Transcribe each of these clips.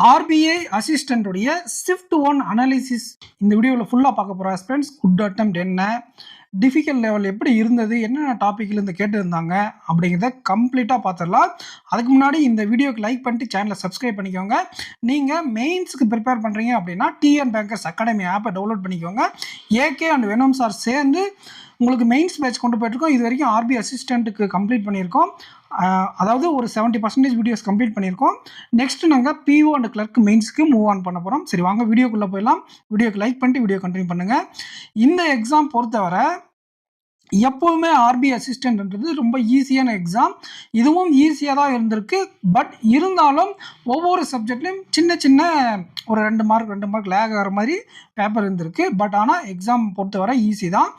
RBI assistant உடைய shift 1 analysis இந்த வீடியோவில் ஃபுல்லாக பார்க்க போகிறோம் ஃப்ரெண்ட்ஸ். குட் அட்டெம்ப்ட் என்ன, டிஃபிகல்ட் லெவல் எப்படி இருந்தது, என்னென்ன டாப்பிக்கில் இருந்து கேட்டுருந்தாங்க அப்படிங்கிறத கம்ப்ளீட்டாக பார்த்துடலாம். அதுக்கு முன்னாடி இந்த வீடியோக்கு லைக் பண்ணிட்டு சேனலை சப்ஸ்கிரைப் பண்ணிக்கோங்க. நீங்கள் மெயின்ஸுக்கு ப்ரிப்பேர் பண்ணுறீங்க அப்படின்னா டிஎன் பேங்கர்ஸ் அகாடமி ஆப்பை டவுன்லோட் பண்ணிக்கோங்க. ஏகே அண்ட் வெனோம் சார் சேர்ந்து உங்களுக்கு மெயின்ஸ் பேட்ச் கொண்டு போயிட்டுருக்கோம். இது வரைக்கும் ஆர்பிஐ அசிஸ்டண்ட்டுக்கு கம்ப்ளீட் பண்ணியிருக்கோம். அதாவது ஒரு 70% வீடியோஸ் கம்ப்ளீட் பண்ணியிருக்கோம். நெக்ஸ்ட் நாங்கள் பிஓ அண்ட் கிளர்க் மெயின்ஸ்க்கு மூவ் ஆன் பண்ண போகிறோம். சரி, வாங்க வீடியோக்குள்ளே போயிடலாம். வீடியோக்கு லைக் பண்ணிட்டு வீடியோ கண்டினியூ பண்ணுங்கள். இந்த எக்ஸாம் பொறுத்தவரை எப்போவுமே ஆர்பிஐ அசிஸ்டன்ட்ன்றது ரொம்ப ஈஸியான எக்ஸாம். இதுவும் ஈஸியாக தான் இருந்திருக்கு. பட் இருந்தாலும் ஒவ்வொரு சப்ஜெக்ட்லையும் சின்ன சின்ன ஒரு 2 மார்க் லேக் ஆகிற மாதிரி பேப்பர் இருந்திருக்கு. பட் ஆனால் எக்ஸாம் பொறுத்தவரை ஈஸி தான்.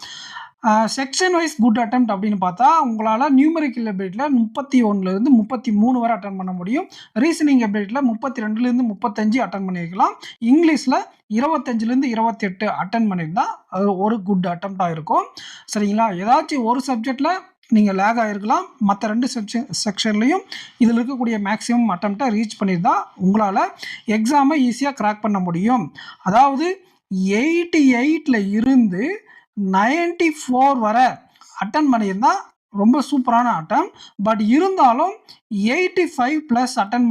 செக்ஷன் வைஸ் குட் அட்டெம்ப்ட் அப்படின்னு பார்த்தா உங்களால் நியூமரிக்கல் எபிலிட்டியில் 31லேருந்து 33 வரை அட்டன் பண்ண முடியும். ரீசனிங் எபிலிட்டியில் 32லேருந்து 35 அட்டன் பண்ணியிருக்கலாம். இங்கிலீஷில் 25லேருந்து 28 அட்டன் பண்ணியிருந்தால் அது ஒரு குட் அட்டெம்ப்டாக இருக்கும். சரிங்களா? ஏதாச்சும் ஒரு சப்ஜெக்டில் நீங்கள் லேக் ஆகிருக்கலாம். மற்ற 2 செக்ஷன்லையும் இதில் இருக்கக்கூடிய மேக்ஸிமம் அட்டெம்ப்டை ரீச் பண்ணியிருந்தால் உங்களால் எக்ஸாமை ஈஸியாக கிராக் பண்ண முடியும். அதாவது 88ல் இருந்து 94 வரை அட்டன் பண்ணியிருந்தால் ரொம்ப சூப்பரான அட்டன். பட் இருந்தாலும் 85+ அட்டன்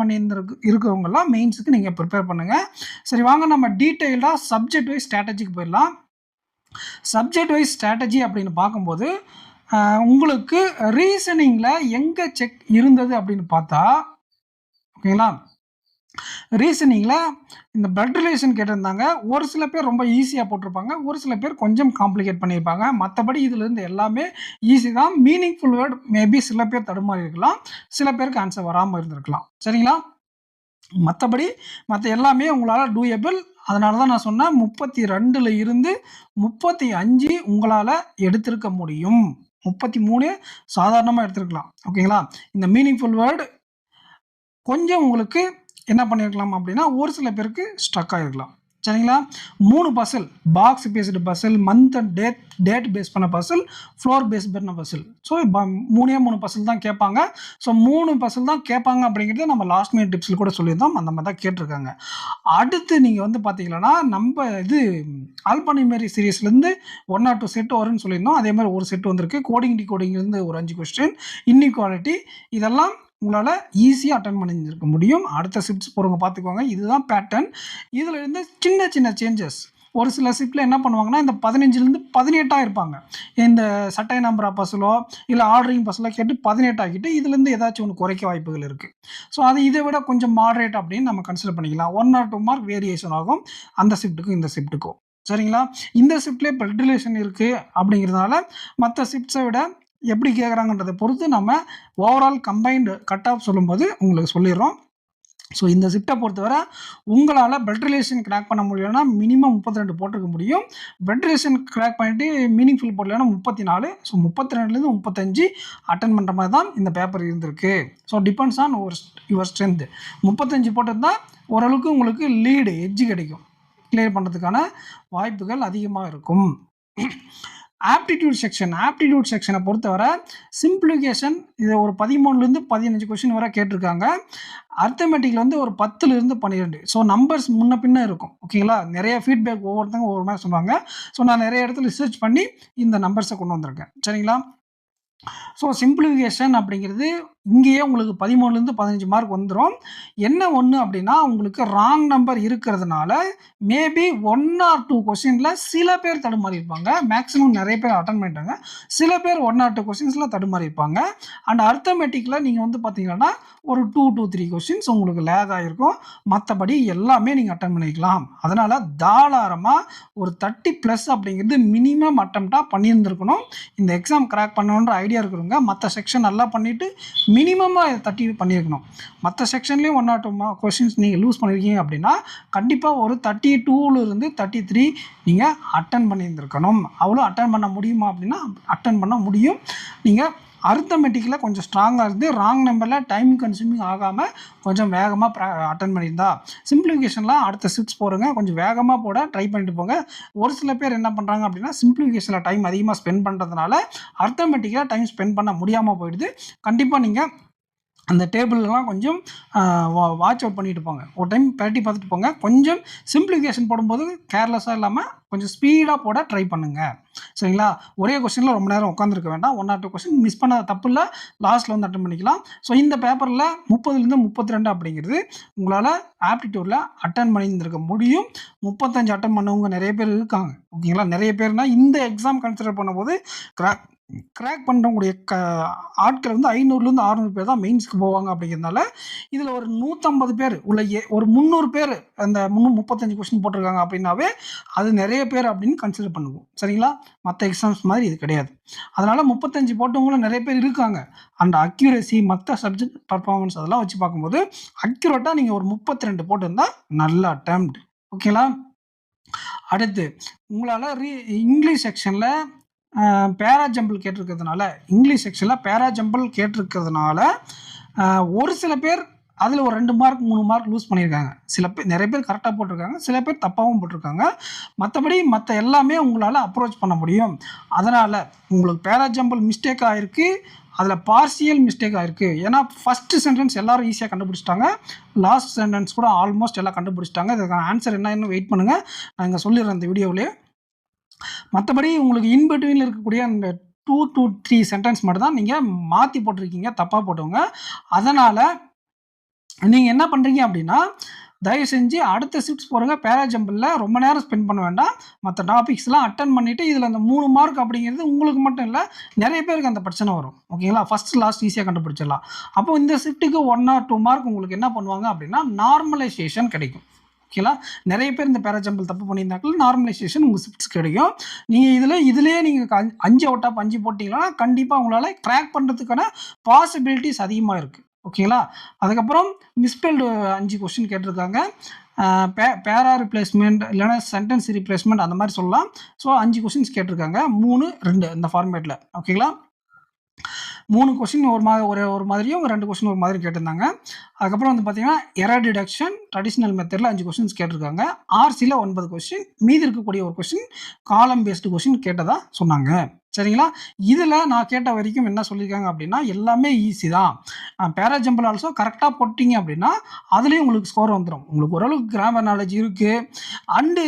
இருக்கிறவங்கலாம் மெயின்ஸுக்கு நீங்கள் ப்ரிப்பேர் பண்ணுங்கள். சரி, வாங்க நம்ம டீட்டெயில்டாக சப்ஜெக்ட் வைஸ் ஸ்ட்ராட்டஜிக்கு போயிடலாம். சப்ஜெக்ட் வைஸ் ஸ்ட்ராட்டஜி அப்படின்னு பார்க்கும்போது உங்களுக்கு ரீசனிங்கில் எங்கே செக் இருந்தது அப்படின்னு பார்த்தா, ஓகேங்களா, ரீசனிங்கில் இந்த பிளட் ரிலேஷன் கேட்டிருந்தாங்க. ஒரு சில பேர் ரொம்ப ஈஸியாக போட்டிருப்பாங்க, ஒரு சில பேர் கொஞ்சம் காம்ப்ளிகேட் பண்ணியிருப்பாங்க. மற்றபடி இதுலேருந்து எல்லாமே ஈஸி தான். மீனிங்ஃபுல் வேர்டு மேபி சில பேர் தடுமாறி இருக்கலாம், சில பேருக்கு ஆன்சர் வராமல் இருந்திருக்கலாம். சரிங்களா? மற்றபடி மற்ற எல்லாமே உங்களால் டூயபிள். அதனால தான் நான் சொன்னேன் 32ல் இருந்து 35 உங்களால் எடுத்திருக்க முடியும். 33 சாதாரணமாக எடுத்துருக்கலாம். ஓகேங்களா? இந்த மீனிங்ஃபுல் வேர்டு கொஞ்சம் உங்களுக்கு என்ன பண்ணியிருக்கலாம் அப்படின்னா ஒரு சில பேருக்கு ஸ்ட்ரக் ஆகிருக்கலாம். சரிங்களா? 3 puzzle, box based puzzle, month and date base பண்ண பசில், ஃப்ளோர் பேஸ் பண்ண பசில். ஸோ 3 பசில் தான் கேட்பாங்க. ஸோ 3 பசில் தான் கேட்பாங்க அப்படிங்கிறது நம்ம லாஸ்ட் மினிட் டிப்ஸில் கூட சொல்லியிருந்தோம். அந்த மாதிரி தான் கேட்டிருக்காங்க. அடுத்து நீங்கள் வந்து பார்த்தீங்கன்னா நம்ம இது ஆல்பானிமரி சீரீஸ்லேருந்து 1 or 2 செட் வரும்னு சொல்லியிருந்தோம். அதே மாதிரி ஒரு செட் வந்திருக்கு. கோடிங் டிகோடிங்லேருந்து ஒரு 5 கொஸ்டின், இன்இக்வாலிட்டி, இதெல்லாம் உங்களால் ஈஸியாக அட்டன் பண்ணியிருக்க முடியும். அடுத்த ஷிஃப்ட்ஸ் போகிறவங்க பார்த்துக்கோங்க. இதுதான் பேட்டர்ன். இதில் இருந்து சின்ன சின்ன சேஞ்சஸ். ஒரு சில ஷிஃப்ட்டில் என்ன பண்ணுவாங்கன்னா இந்த 15லேருந்து 18 இருப்பாங்க. இந்த சட்டை நம்பர் பஸ்ஸிலோ இல்லை ஆர்டரிங் பஸ்ஸிலோ கேட்டு 18 ஆகிட்டு இதுலேருந்து ஏதாச்சும் ஒன்று குறைக்க வாய்ப்புகள் இருக்குது. ஸோ அது இதை விட கொஞ்சம் மாடரேட் அப்படின்னு நம்ம கன்சிடர் பண்ணிக்கலாம். 1 or 2 மார்க் வேரியேஷன் ஆகும் அந்த ஷிஃப்ட்டுக்கும் இந்த ஷிஃப்ட்டுக்கும். சரிங்களா? இந்த ஷிஃப்ட்லேயே பிளட் ரிலேஷன் இருக்குது அப்படிங்கிறதுனால மற்ற ஷிஃப்ட்ஸை விட எப்படி கேட்குறாங்கன்றதை பொறுத்து நம்ம ஓவரால் கம்பைன்டு கட் ஆஃப் சொல்லும்போது உங்களுக்கு சொல்லிடுறோம். ஸோ இந்த ஷிஃப்ட்டை பொறுத்தவரை உங்களால் பிளட் ரிலேஷன் கிராக் பண்ண முடியலன்னா மினிமம் 32 போட்டிருக்க முடியும். பிளட் ரிலேஷன் கிராக் பண்ணிட்டு மீனிங்ஃபுல் போடலன்னா 34. ஸோ 32லேருந்து 35 அட்டன் பண்ணுற மாதிரி தான் இந்த பேப்பர் இருந்திருக்கு. So depends on your strength. 35 போட்டிருந்தால் ஓரளவுக்கு உங்களுக்கு லீடு எட்ஜ் கிடைக்கும். கிளியர் பண்ணுறதுக்கான வாய்ப்புகள் அதிகமாக இருக்கும். ஆப்டிடியூட் செக்ஷனை பொறுத்தவரை சிம்பிளிஃபிகேஷன் இது ஒரு 13லேருந்து 15 கொஸ்டின் வரை கேட்டிருக்காங்க. அர்த்தமெட்டிக்கில் வந்து ஒரு 10லேருந்து 12. ஸோ நம்பர்ஸ் முன்ன பின்ன இருக்கும். ஓகேங்களா? நிறைய ஃபீட்பேக் ஒவ்வொருத்தங்க ஒவ்வொரு மாதிரி சொல்லுவாங்க. ஸோ நான் நிறைய இடத்துல ரிசர்ச் பண்ணி இந்த நம்பர்ஸை கொண்டு வந்திருக்கேன். சரிங்களா? ஸோ சிம்பிளிஃபிகேஷன் அப்படிங்கிறது இங்கேயே உங்களுக்கு 13லேருந்து 15 மார்க் வந்துடும். என்ன ஒன்று அப்படின்னா உங்களுக்கு ராங் நம்பர் இருக்கிறதுனால மேபி 1 or 2 கொஸ்டினில் சில பேர் தடுமாறி இருப்பாங்க. மேக்ஸிமம் நிறைய பேர் அட்டன் பண்ணிட்டாங்க. சில பேர் 1 or 2 கொஸ்டின்ஸில் தடுமாறி இருப்பாங்க. அண்ட் அர்த்தமெட்டிக்கில் நீங்கள் வந்து பார்த்தீங்கன்னா ஒரு 2 to 3 கொஸ்டின்ஸ் உங்களுக்கு லேக் ஆகிருக்கும். மற்றபடி எல்லாமே நீங்கள் அட்டன் பண்ணிக்கலாம். அதனால் தாராளமாக ஒரு 30+ அப்படிங்கிறது மினிமம் அட்டெம்ப்டாக பண்ணியிருந்துருக்கணும். இந்த எக்ஸாம் கிராக் பண்ணணுன்ற ஐடியா இருக்கிறவங்க மற்ற செக்ஷன் நல்லா பண்ணிவிட்டு மினிமமாக 30 பண்ணியிருக்கணும். மற்ற செக்ஷன்லேயும் 1 or 2 கொஸ்டின்ஸ் நீங்கள் லூஸ் பண்ணியிருக்கீங்க அப்படின்னா கண்டிப்பாக ஒரு 32லேருந்து 33 நீங்கள் அட்டன் பண்ணியிருந்துருக்கணும். அவ்வளோ அட்டன் பண்ண முடியுமா அப்படின்னா அட்டன் பண்ண முடியும். நீங்கள் அர்த்தமெட்டிக்கில் கொஞ்சம் ஸ்ட்ராங்காக இருந்து ராங் நம்பரில் டைம் கன்சூமிங் ஆகாமல் கொஞ்சம் வேகமாக அட்டன் பண்ணியிருந்தா சிம்பிளிஃபிகேஷன்லாம் அடுத்த ஷிஃப்ட்ஸ் போகிறங்க கொஞ்சம் வேகமாக போட ட்ரை பண்ணிட்டு போங்க. ஒரு சில பேர் என்ன பண்ணுறாங்க அப்படின்னா சிம்பிளிஃபிகேஷனில் டைம் அதிகமாக ஸ்பெண்ட் பண்ணுறதுனால அர்த்தமெட்டிக்கில் டைம் ஸ்பெண்ட் பண்ண முடியாமல் போயிடுது. கண்டிப்பாக நீங்கள் அந்த டேபிள்லாம் கொஞ்சம் வாட்ச் அவுட் பண்ணிட்டு போங்க. ஒரு டைம் பிரட்டி பார்த்துட்டு போங்க. கொஞ்சம் சிம்பிளிஃபிகேஷன் போடும்போது கேர்லெஸ்ஸாக இல்லாமல் கொஞ்சம் ஸ்பீடாக போட ட்ரை பண்ணுங்க. சரிங்களா? ஒரே கொஸ்டினில் ரொம்ப நேரம் உட்காந்துருக்க வேண்டாம். 1 ஆர் 2 கொஸ்டின் மிஸ் பண்ணாத தப்பு இல்லை, லாஸ்ட்டில் வந்து அட்டன் பண்ணிக்கலாம். ஸோ இந்த பேப்பரில் 30லேருந்து 32 அப்படிங்கிறது உங்களால் ஆப்டிடியூடில் அட்டன் பண்ணியிருந்திருக்க முடியும். 35 அட்டன் பண்ணவங்க நிறைய பேர் இருக்காங்க. ஓகேங்களா? நிறைய பேர்னா இந்த எக்ஸாம் கன்சிடர் பண்ணும்போது கிராக் பண்ணுறவங்களுடைய ஆட்கள் வந்து 500லேருந்து 600 பேர் தான் மெயின்ஸ்க்கு போவாங்க. அப்படிங்கிறதுனால இதில் ஒரு 150 பேர் உள்ள ஒரு 300 பேர் அந்த 35 கொஸ்டின் போட்டிருக்காங்க அப்படின்னாவே அது நிறைய பேர் அப்படின்னு கன்சிடர் பண்ணுவோம். சரிங்களா? மற்ற எக்ஸாம்ஸ் மாதிரி இது கிடையாது. அதனால் 35 போட்டவங்களும் நிறைய பேர் இருக்காங்க. அந்த அக்யூரேசி மற்ற சப்ஜெக்ட் பர்ஃபார்மன்ஸ் அதெல்லாம் வச்சு பார்க்கும்போது அக்யூரேட்டாக நீங்கள் ஒரு 32 போட்டிருந்தால் நல்ல அட்டெம்ப்ட். ஓகேங்களா? அடுத்து உங்களால் இங்கிலீஷ் செக்ஷனில் பேரா ஜம்பிள் கேட்டிருக்கிறதுனால ஒரு சில பேர் அதில் ஒரு 2 மார்க் 3 மார்க் லூஸ் பண்ணியிருக்காங்க. சில பேர் நிறைய பேர் கரெக்டாக போட்டிருக்காங்க, சில பேர் தப்பாகவும் போட்டிருக்காங்க. மற்றபடி மற்ற எல்லாமே உங்களால் அப்ரோச் பண்ண முடியும். அதனால் உங்களுக்கு பேரா ஜம்பிள் மிஸ்டேக் ஆகிருக்கு, அதில் பார்சியல் மிஸ்டேக் ஆகிருக்கு. ஏன்னா ஃபஸ்ட்டு சென்டென்ஸ் எல்லோரும் ஈஸியாக கண்டுபிடிச்சிட்டாங்க, லாஸ்ட் சென்டென்ஸ் கூட ஆல்மோஸ்ட் எல்லாம் கண்டுபிடிச்சிட்டாங்க. இதுக்கான ஆன்சர் என்னன்னு வெயிட் பண்ணுங்கள், நான் இங்கே சொல்லிடுறேன் இந்த வீடியோவிலே. மற்றபடி உங்களுக்கு இன்பிட்வீனில் இருக்கக்கூடிய அந்த 2 to 3 சென்டென்ஸ் மட்டும் தான் நீங்கள் மாற்றி போட்டிருக்கீங்க, தப்பாக போட்டவங்க. அதனால் நீங்கள் என்ன பண்ணுறீங்க அப்படின்னா, தயவு செஞ்சு அடுத்த ஷிஃப்ட்ஸ் போகிறங்க பேரா ஜம்பிளில் ரொம்ப நேரம் ஸ்பெண்ட் பண்ண வேண்டாம். மற்ற டாபிக்ஸ்லாம் அட்டன் பண்ணிவிட்டு இதில் அந்த 3 மார்க் அப்படிங்கிறது உங்களுக்கு மட்டும் இல்லை, நிறைய பேருக்கு அந்த பிரச்சனை வரும். ஓகேங்களா? ஃபஸ்ட் லாஸ்ட் ஈஸியாக கண்டுபிடிச்சிடலாம். அப்போது இந்த ஷிஃப்ட்டுக்கு 1 or 2 மார்க் உங்களுக்கு என்ன பண்ணுவாங்க அப்படின்னா நார்மலைசேஷன் கிடைக்கும். ஓகேங்களா? நிறைய பேர் இந்த பேரா ஜம்பிள் தப்பு பண்ணியிருந்தாக்கள் நார்மலைசேஷன் உங்கள் ஷிஃப்ட்ஸ் கிடைக்கும். நீங்கள் இதிலே நீங்கள் 5 அவுட் ஆஃப் 5 போட்டிங்கன்னா கண்டிப்பாக உங்களால் கிராக் பண்ணுறதுக்கான பாசிபிலிட்டிஸ் அதிகமாக இருக்குது. ஓகேங்களா? அதுக்கப்புறம் மிஸ்பெல்டு 5 கொஸ்டின் கேட்டிருக்காங்க. பேரா ரிப்ளேஸ்மெண்ட் இல்லைனா சென்டென்ஸ் ரீப்ளேஸ்மெண்ட் அந்த மாதிரி சொல்லலாம். ஸோ 5 கொஸ்டின்ஸ் கேட்டிருக்காங்க, 3, 2 இந்த ஃபார்மேட்டில். ஓகேங்களா? 3 கொஸ்டின் ஒரு மாதிரியும் 2 கொஸ்டின் ஒரு மாதிரி கேட்டிருந்தாங்க. அதுக்கப்புறம் வந்து பார்த்தீங்கன்னா எரர் டிடக்ஷன் ட்ரெடிஷ்னல் மெத்தடில் 5 கொஸ்டின்ஸ் கேட்டிருக்காங்க. ஆர்சியில் 9 கொஸ்டின், மீதி இருக்கக்கூடிய ஒரு கொஸ்டின் காலம் பேஸ்டு கொஸ்டின் கேட்டதாக சொன்னாங்க. சரிங்களா? இதில் நான் கேட்ட வரைக்கும் என்ன சொல்லியிருக்காங்க அப்படின்னா எல்லாமே ஈஸி தான். பேரா ஜம்பிள் ஆல்சோ கரெக்டாக போட்டிங்க அப்படின்னா அதுலேயும் உங்களுக்கு ஸ்கோர் வந்துடும். உங்களுக்கு ஓரளவுக்கு கிராமர் நாலேஜ் இருக்குது அண்டு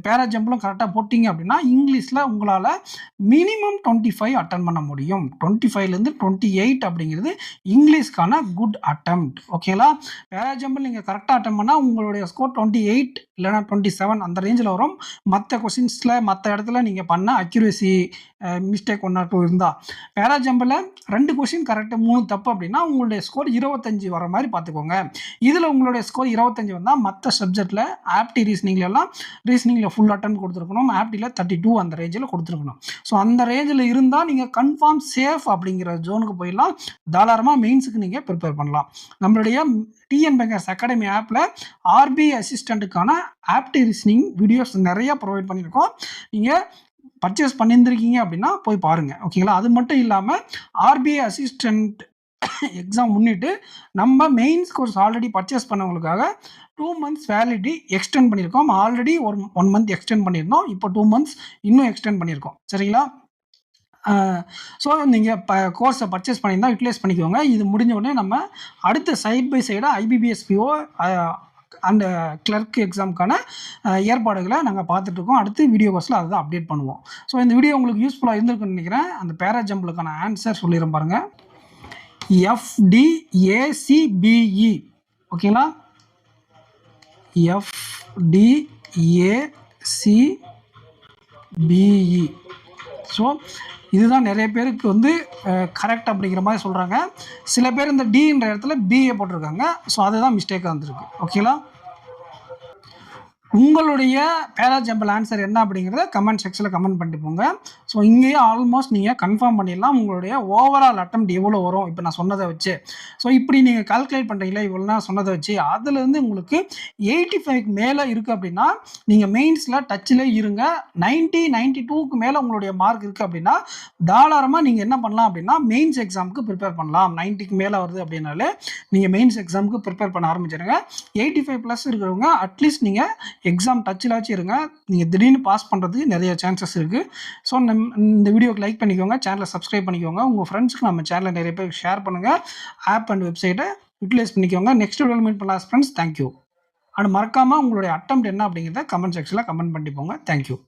பேரா ஜம்பிளும் கரெக்டாக போட்டிங்க அப்படின்னா இங்கிலீஷில் உங்களால் மினிமம் 25 அட்டன் பண்ண முடியும். 25லேருந்து 28 அப்படிங்கிறது இங்கிலீஷ்க்கான குட் அட்டெம்ப்ட். ஓகேங்களா? பேரா ஜம்பிள் நீங்கள் கரெக்டாக அட்டன் பண்ணால் உங்களுடைய ஸ்கோர் 28 இல்லைனா 27 அந்த ரேஞ்சில் வரும். மற்ற கொஸ்டின்ஸில் மற்ற இடத்துல நீங்கள் பண்ண அக்யூரேசி மிஸ்டேக் 1 or 2 இருந்தால், பேரா ஜம்பிளில் 2 கொஸ்டின் கரெக்டாக 3 தப்பு அப்படின்னா உங்களுடைய ஸ்கோர் 25 வர மாதிரி பார்த்துக்கோங்க. இதில் உங்களுடைய ஸ்கோர் 25 வந்தால் மற்ற சப்ஜெக்டில் ஆப்டி ரீசனிங்கில் ஃபுல் அட்டன் கொடுத்துருக்கணும், ஆப்டியில் 32 அந்த ரேஞ்சில் கொடுத்துருக்கணும். ஸோ அந்த ரேஞ்சில் இருந்தால் நீங்கள் கன்ஃபார்ம் சேஃப் அப்படிங்கிற ஜோனுக்கு போயிடலாம். தாராளமாக மெயின்ஸுக்கு நீங்கள் ப்ரிப்பேர் பண்ணலாம். நம்மளுடைய டிஎன் பேங்கர்ஸ் அகாடமி ஆப்பில் ஆர்பிஐ அசிஸ்டண்ட்டுக்கான ஆப்டி ரீசனிங் வீடியோஸ் நிறையா ப்ரொவைட் பண்ணியிருக்கோம். நீங்கள் பர்ச்சேஸ் பண்ணியிருந்திருக்கீங்க அப்படின்னா போய் பாருங்கள். ஓகேங்களா? அது மட்டும் இல்லாமல் ஆர்பிஐ அசிஸ்டண்ட் எக்ஸாம் முன்னிட்டு நம்ம மெயின்ஸ் கோர்ஸ் ஆல்ரெடி பர்ச்சேஸ் பண்ணவங்களுக்காக 2 months வேலிடிட்டி எக்ஸ்டெண்ட் பண்ணியிருக்கோம். ஆல்ரெடி ஒரு 1 month எக்ஸ்டெண்ட் பண்ணியிருந்தோம், இப்போ 2 months இன்னும் எக்ஸ்டெண்ட் பண்ணியிருக்கோம். சரிங்களா? ஸோ நீங்கள் கோர்ஸை பர்ச்சேஸ் பண்ணியிருந்தால் யூட்டிலைஸ் பண்ணிக்கோங்க. இது முடிஞ்ச உடனே நம்ம அடுத்த சைட் பை சைடாக ஐபிபிஎஸ்பிஓ அண்ட் கிளர்க் எக்ஸாமுக்கான ஏற்பாடுகளை நாங்கள் பார்த்துட்ருக்கோம். அடுத்து வீடியோ கோர்ஸில் அதை தான் அப்டேட் பண்ணுவோம். ஸோ இந்த வீடியோ உங்களுக்கு யூஸ்ஃபுல்லாக இருந்திருக்குன்னு நினைக்கிறேன். அந்த பேரா ஜம்பிளுக்கான ஆன்சர் சொல்லிடுறேன் பாருங்கள். FDACBE. ஓகேங்களா? FDACBE. ஸோ இதுதான் நிறைய பேருக்கு வந்து கரெக்ட் அப்படிங்கிற மாதிரி சொல்கிறாங்க. சில பேர் இந்த டின்ற இடத்துல பிஏ போட்டிருக்காங்க. ஸோ அதுதான் மிஸ்டேக்காக வந்திருக்கு. ஓகேங்களா? உங்களுடைய பேரா ஜம்பிள் ஆன்சர் என்ன அப்படிங்கிறத கமெண்ட் செக்ஷனில் கமெண்ட் பண்ணிட்டு போங்க. ஸோ இங்கேயே ஆல்மோஸ்ட் நீங்கள் கன்ஃபார்ம் பண்ணிடலாம் உங்களுடைய ஓவரால் அட்டெம்ப்ட் எவ்வளோ வரும் இப்போ நான் சொன்னதை வச்சு. ஸோ இப்படி நீங்கள் கால்குலேட் பண்ணுறீங்களா இவ்வளோ நான் சொன்னதை வச்சு, அதுலேருந்து உங்களுக்கு 85 மேலே இருக்குது அப்படின்னா நீங்கள் மெயின்ஸில் டச்சில் இருங்க. 90, 92க்கு மேலே உங்களுடைய மார்க் இருக்குது அப்படின்னா தாராளமாக நீங்கள் என்ன பண்ணலாம் அப்படின்னா மெயின்ஸ் எக்ஸாமுக்கு ப்ரிப்பேர் பண்ணலாம். 90க்கு மேலே வருது அப்படின்னாலே நீங்கள் மெயின்ஸ் எக்ஸாமுக்கு ப்ரிப்பேர் பண்ண ஆரம்பிச்சிடுங்க. 85+ இருக்கிறவங்க அட்லீஸ்ட் நீங்கள் எக்ஸாம் டச்சிலாச்சும் இருங்க. நீங்கள் திடீர்னு பாஸ் பண்ணுறதுக்கு நிறைய சான்சஸ் இருக்குது. ஸோ இந்த வீடியோக்கு லைக் பண்ணிக்கோங்க, சேனலை சப்ஸ்கிரைப் பண்ணிக்கோங்க, உங்கள் ஃப்ரெண்ட்ஸ்க்கு நம்ம சேனலை நிறைய பேருக்கு ஷேர் பண்ணுங்கள், ஆப் அண்ட் வெப்சைட்டை யூட்டிலைஸ் பண்ணிக்கோங்க. நெக்ஸ்ட் வீடியோவில் மீட் பண்ணலாம் ஃப்ரெண்ட்ஸ். தேங்க்யூ. அண்ட் மறக்காமல் உங்களுடைய அட்டெம்ப்ட் என்ன அப்படிங்கிறத கமெண்ட் செக்ஷனில் கமெண்ட் பண்ணிட்டு போங்க. தேங்க்யூ.